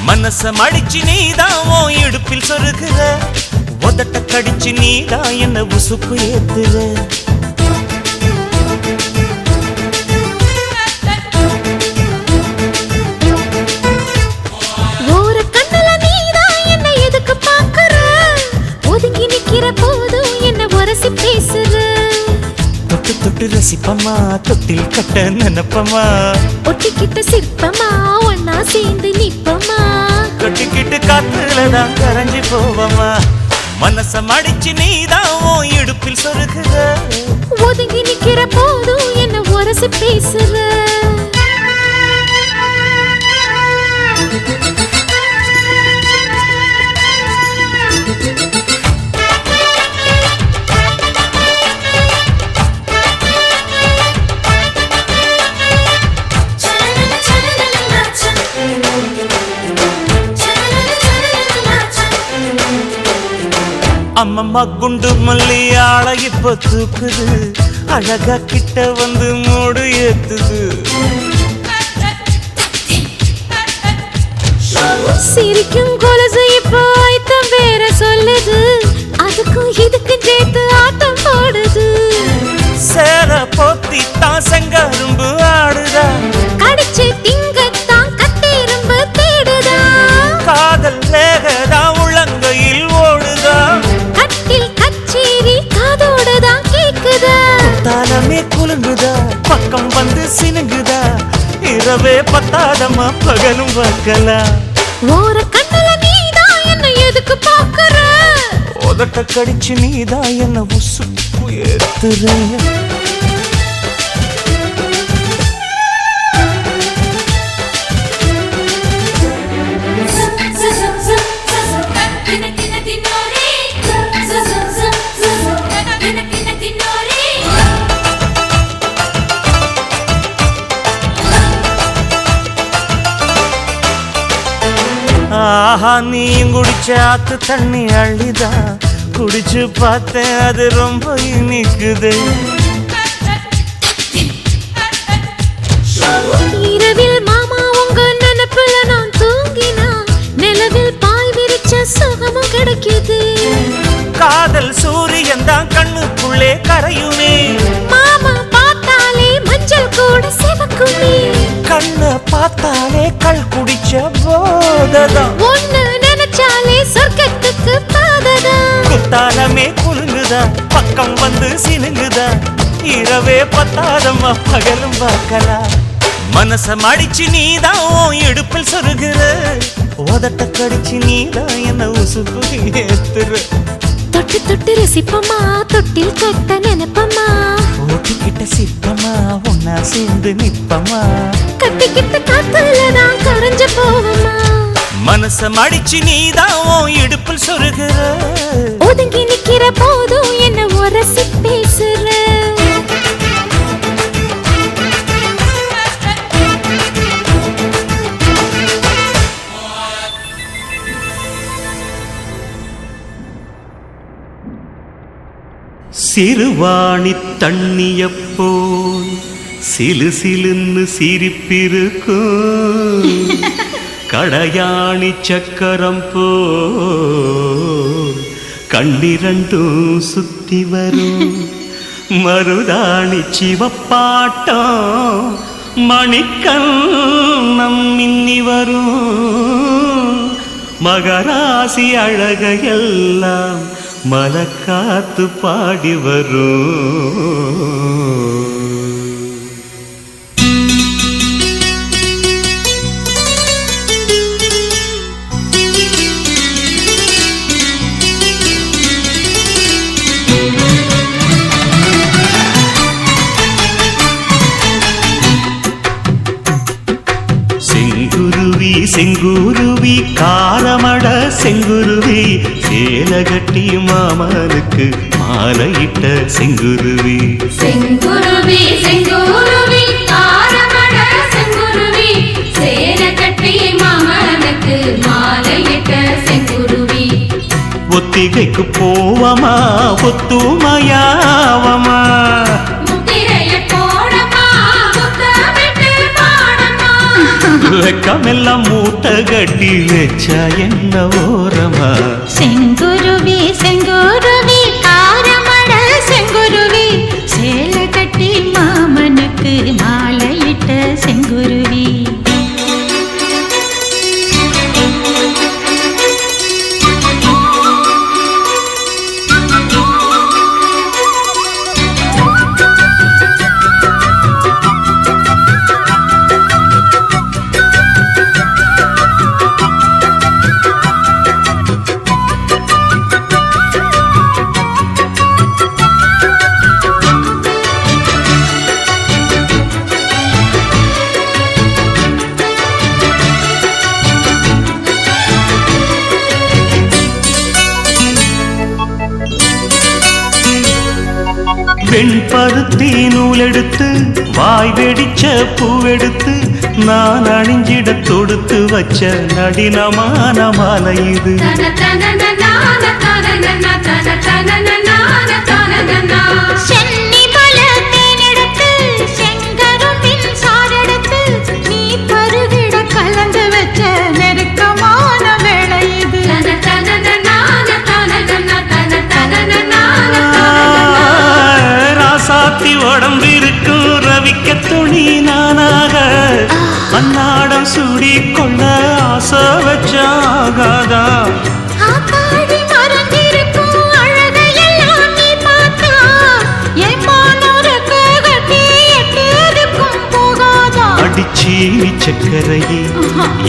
மனச மடிச்சு நீதான் உன் இடுப்பில் சொருகுற, உதட்ட கடிச்சு நீதான் என்ன உசுப்பு ஏத்துற. ஒரு கண்ணுல நீதான் என்ன எதுக்கு பாக்குற, ஒதுங்கி நிக்கிற போதும் என்ன உரசி பேசுற. தொட்டு தொட்டு ரசிப்பமா, தொட்டில் கட்ட நினைப்பமா, ஒட்டிக்கிட்ட சிற்பமா ஒன்னா சேர்ந்து நிப்பமா, கொட்டிக்கிட்டு காத்துலதான் கரைஞ்சு போவமா. மனச மடிச்சு நீதான் உன் இடுப்பில் சொருகுற, ஒதுங்கி நிக்கிற போதும் என்ன உரசி பேசுற. அம்மம்மா குண்டு மல்லி ஆள இப்ப தூக்குது, அழகா கிட்ட வந்து மூடு ஏத்துது. சிரிக்கும் கொலுசு இப்போ ஐத்தம் வேற சொல்லுது, அதுக்கும் இதுக்கும் சேர்த்து ஆட்டம் போடுது. சேர போத்தி தான் செங்கரும்பு ஆடுதா, கடிச்சு திங்கத்தான் கட்டெரும்பு தேடுதா. காதல் வேகதா உள்ளங்கையில் ஓடுதா, கட்டில் கச்சேரி காதோடுதான் கேக்குதா. தாளமே குலுங்குதா, பக்கம் வந்து சினுங்குதா, இரவே பத்தாதமா பகலும் பார்க்கலாம். ஓர கண்ணுல நீதான் என்ன எதுக்கு பாக்குற, உதட்ட கடிச்சு நீதான் என்ன உசுப்பு ஏத்துற. ஆஹா நீயும் குடிச்ச ஆத்து தண்ணி அள்ளிதா, குடிச்சு பார்த்தேன் அது ரொம்ப இனிக்குது. இரவில் மாமா உங்க நினைப்புல நான் தூங்கினா, நிலவில் பாய் விரிச்ச சுகமும் கிடைக்குது. காதல் சூரியன் தான் கண்ணுக்குள்ளே கரையுமே, மாமா பார்த்தாலே மஞ்சள் கூட சிவக்குமே. கண்ண பார்த்தாலே கள் குடிச்ச போததான், ஒண்ணு நினைச்சாலே சொர்க்கத்துக்கு பாததான். குத்தாலமே குலுங்குதா, பக்கம் வந்து சினுங்குதா, இரவே பத்தாதம்மா பகலும் பார்க்கலாம். மனச மடிச்சு நீதான் உன் இடுப்பில் சொருகுற, உதட்ட கடிச்சு நீதான் என்ன உசுப்பு ஏத்துற. தொட்டு தொட்டு ரசிப்பமா, தொட்டில் கட்ட நினைப்பமா, ஓட்டிக்கிட்ட சிற்பமா ஒன்னா சேர்ந்து நிப்பமா, கட்டிக்கிட்ட காத்துலதான் கரைஞ்சு போவமா. மனச மடிச்சு நீதான் உன் இடுப்பில் சொருகுற, ஒதுங்கி நிக்கிற போதும் என்ன உரசி பேசுற. சிறுவாணி தண்ணியப்போல் சிலு சிலுன்னு சிரிப்பிருக்கும், கடையாணி சக்கரம் போல் கண்ணிரண்டும் சுத்தி வரும், மருதாணி சிவப்பாட்டம் மணிக்கண்ணம் மின்னி வரும், மகராசி அழகையெல்லாம் மலக்காத்து பாடி வரும். செங்குருவி செங்குருவி செங்குருவி காரமட செங்குருவி சேலகட்டி மாமனுக்கு மாலையிட்ட செங்குருவி செங்குருவி செங்குருவி காரமட செங்குருவி சேலகட்டி மாமனுக்கு மாலையிட்ட செங்குருவி ஒத்திகைக்கு போவமா ஒத்துமையாவமா வெக்கமெல்லாம் மூட்டை கட்டி வச்சா என்ன ஓரமா செங்குருவி செங்குருவி காரமட செங்குருவி சேலை கட்டி மாமனுக்கு மாலையிட்ட செங்குருவி வெண்பருத்தி நூலெடுத்து வாய் வெடிச்ச பூவெடுத்து நான் அணிஞ்சிட தொடுத்து வச்ச நடினமான மாலை இது கலந்து வச்ச நெருக்கமான வேளை இது சாத்தி உடம்பு இருக்கும் ரவிக்க துணி நானாக அன்னாடம் சூடி கொள்ள ஆசை வச்சாகாதா அடிச்சீனி சக்கரையே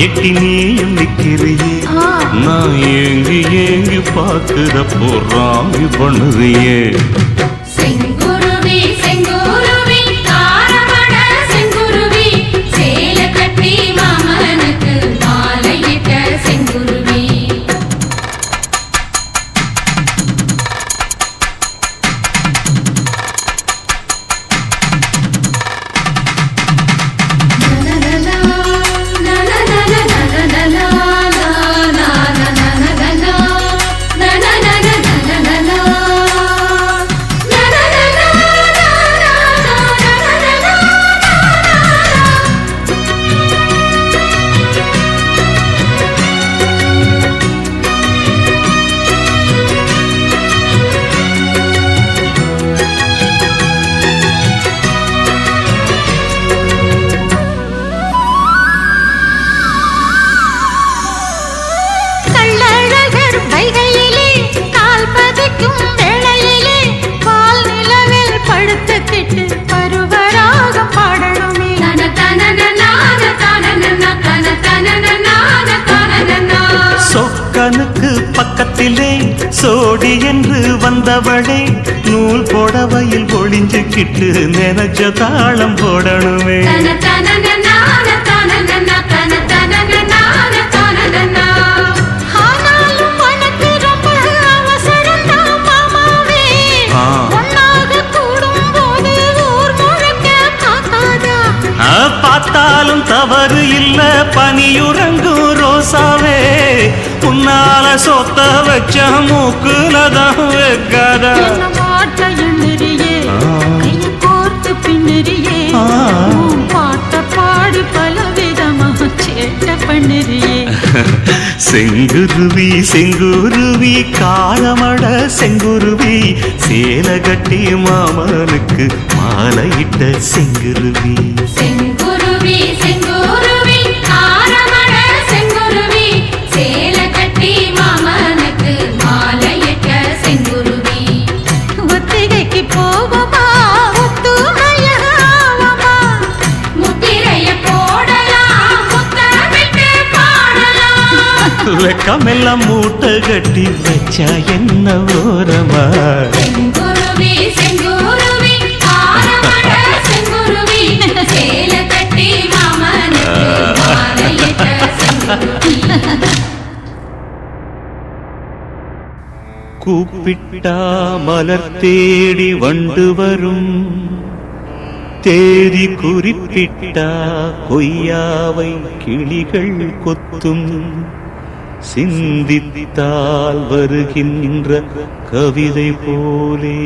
எட்டி நீயும் நிக்கிறியே நான் ஏங்கி ஏங்கி பாக்குறப்போ ராமி பண்ணுறியே செங்குருவி செங்குருவி காரமட செங்குருவி சேலை கட்டி மாமனுக்கு மாலையிட்ட செங்குருவி சொக்கனுக்கு பக்கத்திலே சோடி என்று வந்தவளே நூல் புடவையில் ஒளிஞ்சுக்கிட்டு நினைச்ச தாளம் போடணுமே பார்த்தாலும் தவறு இல்ல பனியுறங்கும் ரோசாவே உன்னால சொத்த வச்ச மூக்குலதான் வைக்காதா பாட்ட பாடி பல விதமா சேட்ட பண்ணுறியே செங்குருவி செங்குருவி காலமட செங்குருவி சேலகட்டி மாமனுக்கு மாலையிட்ட செங்குருவி செங்குருவி செங்குருவி காரமட செங்குருவி சேலை கட்டி மாமனுக்கு மாலையிட்ட செங்குருவி ஒத்திகைக்கு போவமா ஒத்துமையாவமா முத்திரைய போடலாம் முத்தமிட்டு பாடலாம் வெக்கமெல்லாம் மூட்டை கட்டி வச்சா என்ன ஓரமா செங்குருவி செங்குருவி காரமட செங்குருவி சேலை கட்டி மாமனுக்கு மாலையிட்ட செங்குருவி கூப்பிட்டா மலர் தேடி வண்டு வரும், தேதி குறிப்பிட்டா கொய்யாவை கிளிகள் கொத்தும், சிந்தித்தால் வருகின்ற கவிதை போலே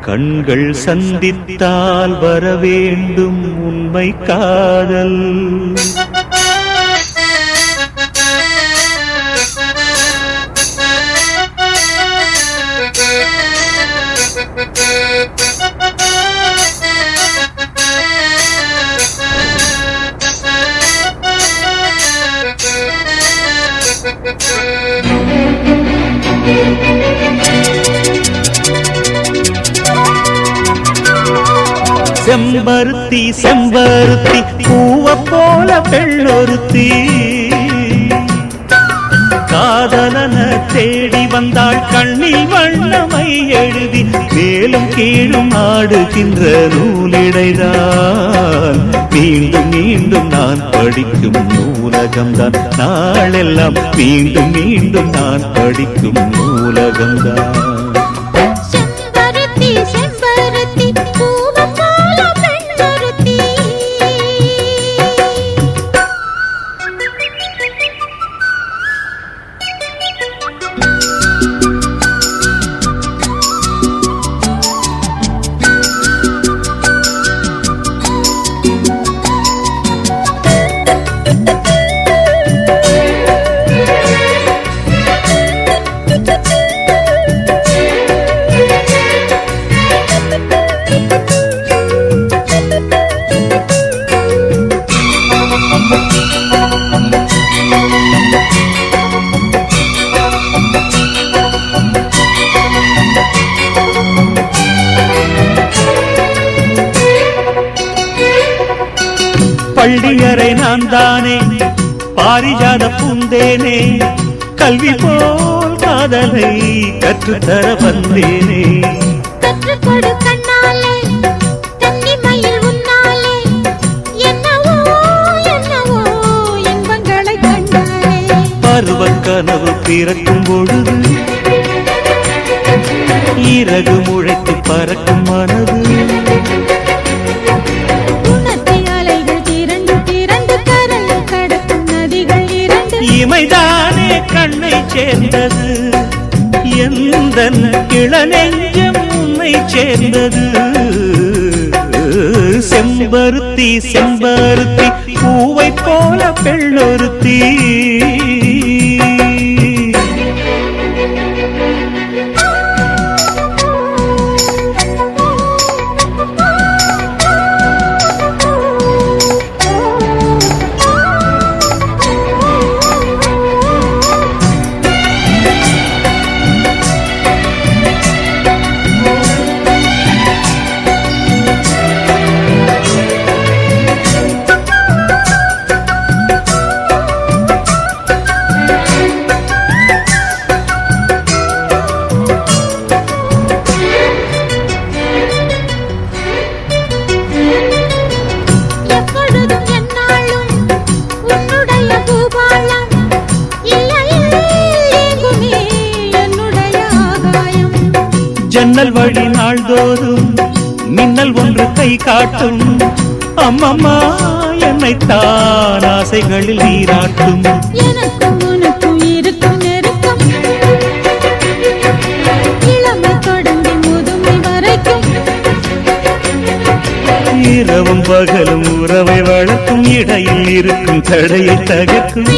கண்கள் சந்தித்தால் வரவேண்டும் உண்மை காதல். செம்பருத்தி செம்பருத்தி பூவ போல பெண்ணொருத்தி, காதலன தேடி வந்தாள் கண்ணில் வண்ணமை எழுதி, மேலும் கீழும் ஆடுகின்ற நூலிடைதான் மீண்டும் மீண்டும் நான் படிக்கும் நூலகம்தான், நாளெல்லாம் மீண்டும் மீண்டும் நான் படிக்கும் நூலகம்தான். செம்பருத்தி செம்பருத்தி பூவ போல பெண்ணொருத்தி. பள்ளியறை நான் தானே பாரிஜாத பூந்தேனே, கல்வி போல் காதலை கற்றுத்தர வந்தேனே. கற்றுக்கொடு கண்ணாலே கன்னிமயில் உன்னாலே, என்னவோ என்னவோ இன்பங்களை கண்டாலே. பருவ கனவு பிறக்கும் பொழுது இறகு முளைத்து பறக்கும் மனது, இமைதானே கண்ணை சேர்ந்தது, எந்த இளநெஞ்சம் உன்னை சேர்ந்தது. செம்பருத்தி செம்பருத்தி பூவை போல பெண்ணொருத்தி. ஜன்னல் வழி நாள்தோறும் மின்னல் ஒன்று கை காட்டும், அம்மம்மா என்னைத்தான் ஆசைகளில் நீராட்டும். எனக்கும் உனக்கும் இருக்கும் நெருக்கம், இளமை தொடங்கி முதுமை வரைக்கும், இரவும் பகலும் உறவை வளர்க்கும், இடையில் இருக்கும் தடையை தகர்க்கும்.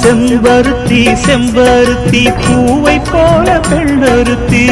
செம்பருத்தி செம்பருத்தி பூவை போல பெண்ணொருத்தி.